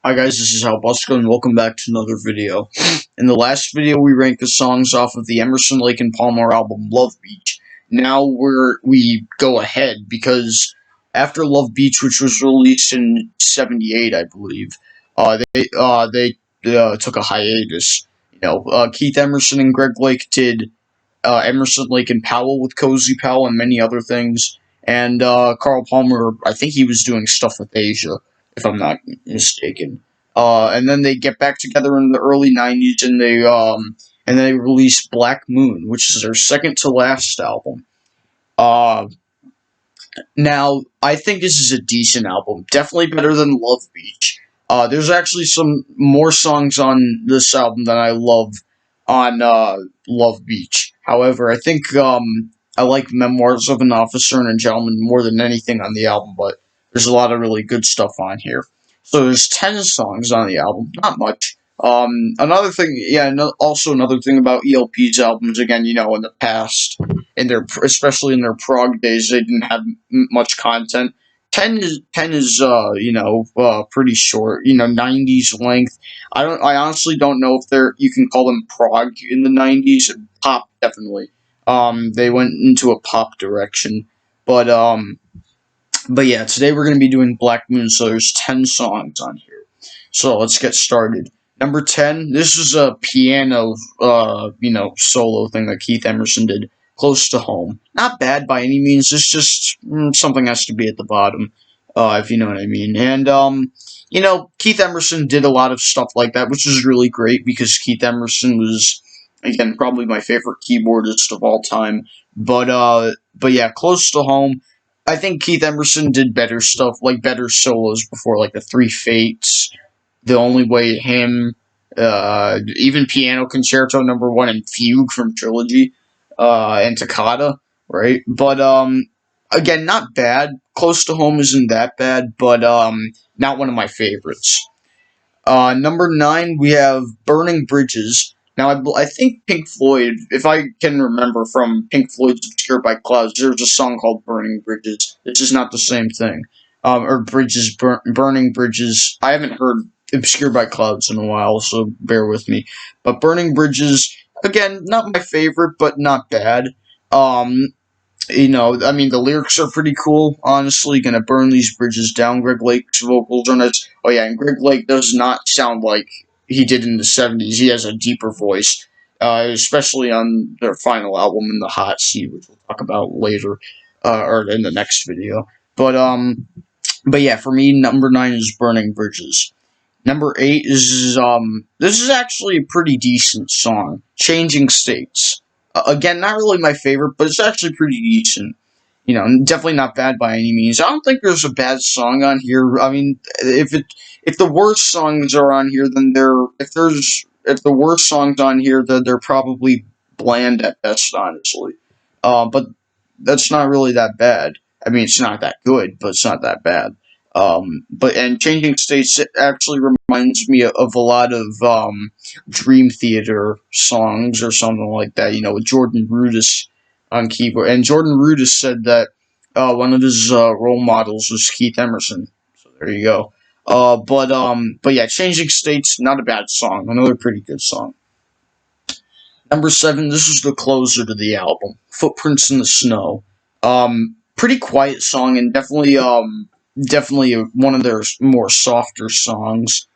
Hi guys, this is Albusco and welcome back to another video. In the last video we ranked the songs off of the Emerson, Lake and Palmer album Love Beach. Now we go ahead because after Love Beach, which was released in '78, I believe, they took a hiatus. Keith Emerson and Greg Lake did Emerson, Lake and Powell with Cozy Powell and many other things. And Carl Palmer, I think he was doing stuff with Asia, if I'm not mistaken. And then they get back together in the early '90s, and they release Black Moon, which is their second to last album. Uh, Now I think this is a decent album, definitely better than Love Beach. There's actually some more songs on this album that I love on Love Beach. However, I think I like Memoirs of an Officer and a Gentleman more than anything on the album, but there's a lot of really good stuff on here. So there's 10 songs on the album, not much. Another thing, yeah, also another thing about ELP's albums, again, in the past, especially in their prog days, they didn't have much content. 10 is pretty short, 90s length. I honestly don't know if you can call them prog in the 90s. Pop, definitely. They went into a pop direction, but yeah, today we're going to be doing Black Moon, so there's 10 songs on here. So let's get started. Number 10, this is a piano, solo thing that Keith Emerson did, Close to Home. Not bad by any means, it's just something has to be at the bottom, if you know what I mean. And, Keith Emerson did a lot of stuff like that, which is really great because Keith Emerson was, again, probably my favorite keyboardist of all time. But yeah, Close to Home. I think Keith Emerson did better stuff, like better solos before, like the Three Fates, The Only Way, Him, even Piano Concerto #1 and Fugue from Trilogy, and Toccata, right? But again, not bad. Close to Home isn't that bad, but not one of my favorites. Number 9, we have Burning Bridges. Now, I think Pink Floyd, if I can remember from Pink Floyd's Obscured by Clouds, there's a song called Burning Bridges. This is not the same thing. Or Burning Bridges. I haven't heard Obscured by Clouds in a while, so bear with me. But Burning Bridges, again, not my favorite, but not bad. The lyrics are pretty cool. Honestly, gonna burn these bridges down. Greg Lake's vocals are nice. Oh yeah, and Greg Lake does not sound like he did in the '70s. He has a deeper voice, especially on their final album, In the Hot Seat, which we'll talk about later, or in the next video. But yeah, for me, number 9 is Burning Bridges. Number 8 is this is actually a pretty decent song, Changing States. Again, not really my favorite, but it's actually pretty decent. Definitely not bad by any means. I don't think there's a bad song on here. I mean, if the worst songs are on here, then if the worst songs on here, then they're probably bland at best, honestly. But that's not really that bad. I mean, it's not that good, but it's not that bad. And Changing States actually reminds me of a lot of Dream Theater songs or something like that. With Jordan Rudess on keyboard, and Jordan Rudess said that one of his role models was Keith Emerson. So there you go. But yeah, Changing States, not a bad song. Another pretty good song. Number 7, this is the closer to the album, Footprints in the Snow. Pretty quiet song, and definitely one of their more softer songs.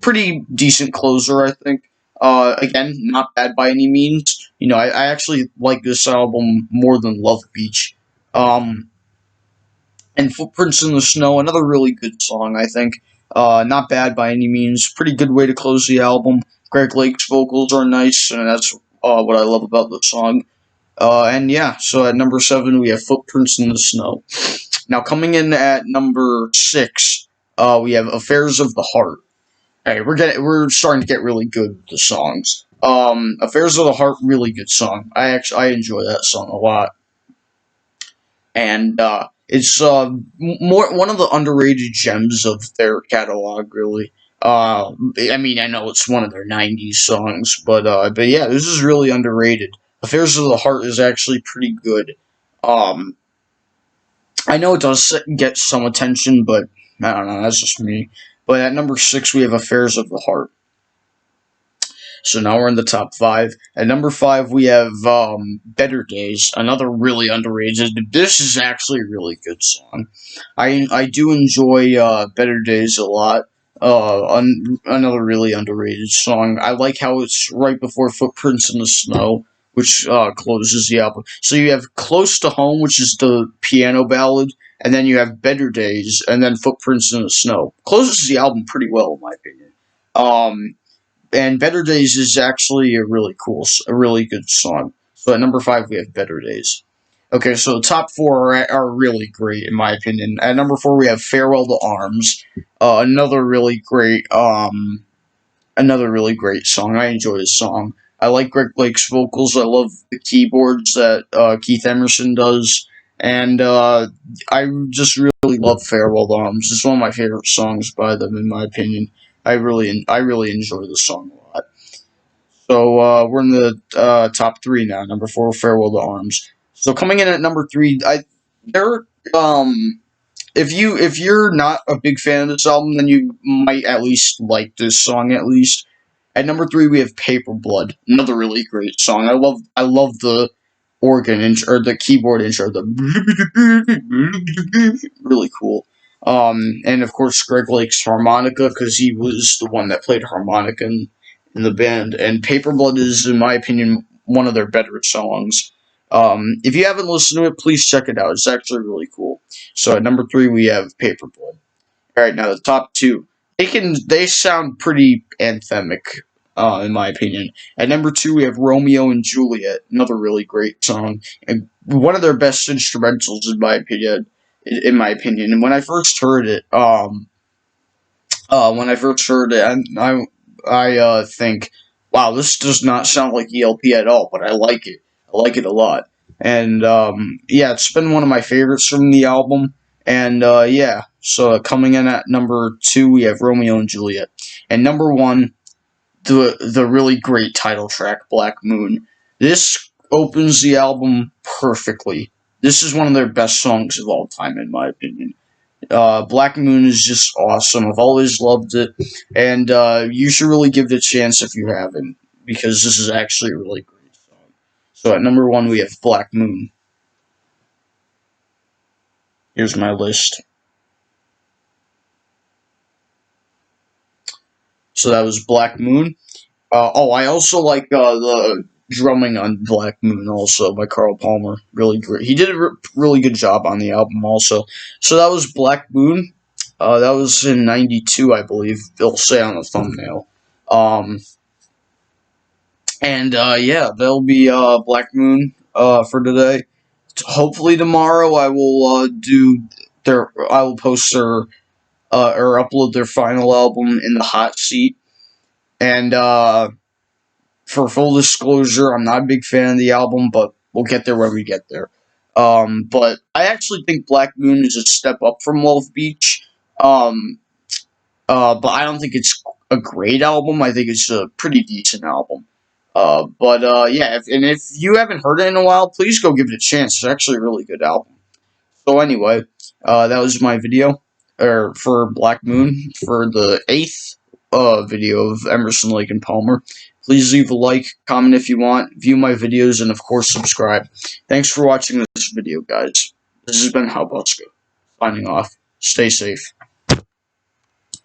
Pretty decent closer, I think. Again, not bad by any means. I actually like this album more than Love Beach. And Footprints in the Snow, another really good song, I think. Not bad by any means. Pretty good way to close the album. Greg Lake's vocals are nice, and that's what I love about the song. And yeah, so at number 7, we have Footprints in the Snow. Now, coming in at number 6, we have Affairs of the Heart. Hey, we're starting to get really good with the songs. Affairs of the Heart, really good song. I enjoy that song a lot, and it's one of the underrated gems of their catalog, really. I know it's one of their '90s songs, but yeah, this is really underrated. Affairs of the Heart is actually pretty good. I know it does get some attention, but I don't know, that's just me. But at number 6, we have Affairs of the Heart. So now we're in the top 5. At number 5, we have Better Days, another really underrated. This is actually a really good song. I do enjoy Better Days a lot. Another really underrated song. I like how it's right before Footprints in the Snow, which closes the album. So you have Close to Home, which is the piano ballad, and then you have Better Days, and then Footprints in the Snow. Closes the album pretty well, in my opinion. And Better Days is actually a really good song. So at number 5, we have Better Days. Okay, so the top 4 are really great, in my opinion. At number 4, we have Farewell to Arms. Another really great song. I enjoy this song. I like Greg Blake's vocals. I love the keyboards that Keith Emerson does. And I just really love Farewell to Arms. It's one of my favorite songs by them, in my opinion. I really enjoy the song a lot. So we're in the top 3 now. Number 4, Farewell to Arms. So coming in at number 3, if you're not a big fan of this album, then you might at least like this song at least. At number 3, we have Paper Blood, another really great song. I love the organ or the keyboard intro, the really cool. And of course Greg Lake's harmonica, because he was the one that played harmonica in the band. And Paper Blood is, in my opinion, one of their better songs. If you haven't listened to it, please check it out. It's actually really cool. So at number 3, we have Paper Blood. All right, now the top 2. They sound pretty anthemic, in my opinion. At number 2, we have Romeo and Juliet, another really great song, and one of their best instrumentals, in my opinion. And when I first heard it, I think, wow, this does not sound like ELP at all, but I like it. I like it a lot. And yeah, it's been one of my favorites from the album. And yeah, so coming in at number 2, we have Romeo and Juliet. And number 1, the really great title track, Black Moon. This opens the album perfectly. This is one of their best songs of all time, in my opinion. Black Moon is just awesome. I've always loved it, and you should really give it a chance if you haven't, because this is actually a really great song. So at number 1, we have Black Moon. Here's my list. So that was Black Moon. I also like the drumming on Black Moon, also by Carl Palmer. Really great. He did a really good job on the album, also. So that was Black Moon. That was in '92, I believe. They'll say on the thumbnail. Yeah, there'll be Black Moon for today. Hopefully tomorrow I will I will post their or upload their final album, In the Hot Seat. And for full disclosure, I'm not a big fan of the album, but we'll get there when we get there. But I actually think Black Moon is a step up from Love Beach. But I don't think it's a great album. I think it's a pretty decent album. Yeah, if you haven't heard it in a while, please go give it a chance. It's actually a really good album. So anyway, that was my video, for Black Moon, for the 8th video of Emerson, Lake and Palmer. Please leave a like, comment if you want, view my videos, and of course subscribe. Thanks for watching this video, guys. This has been Halbuska, signing off. Stay safe.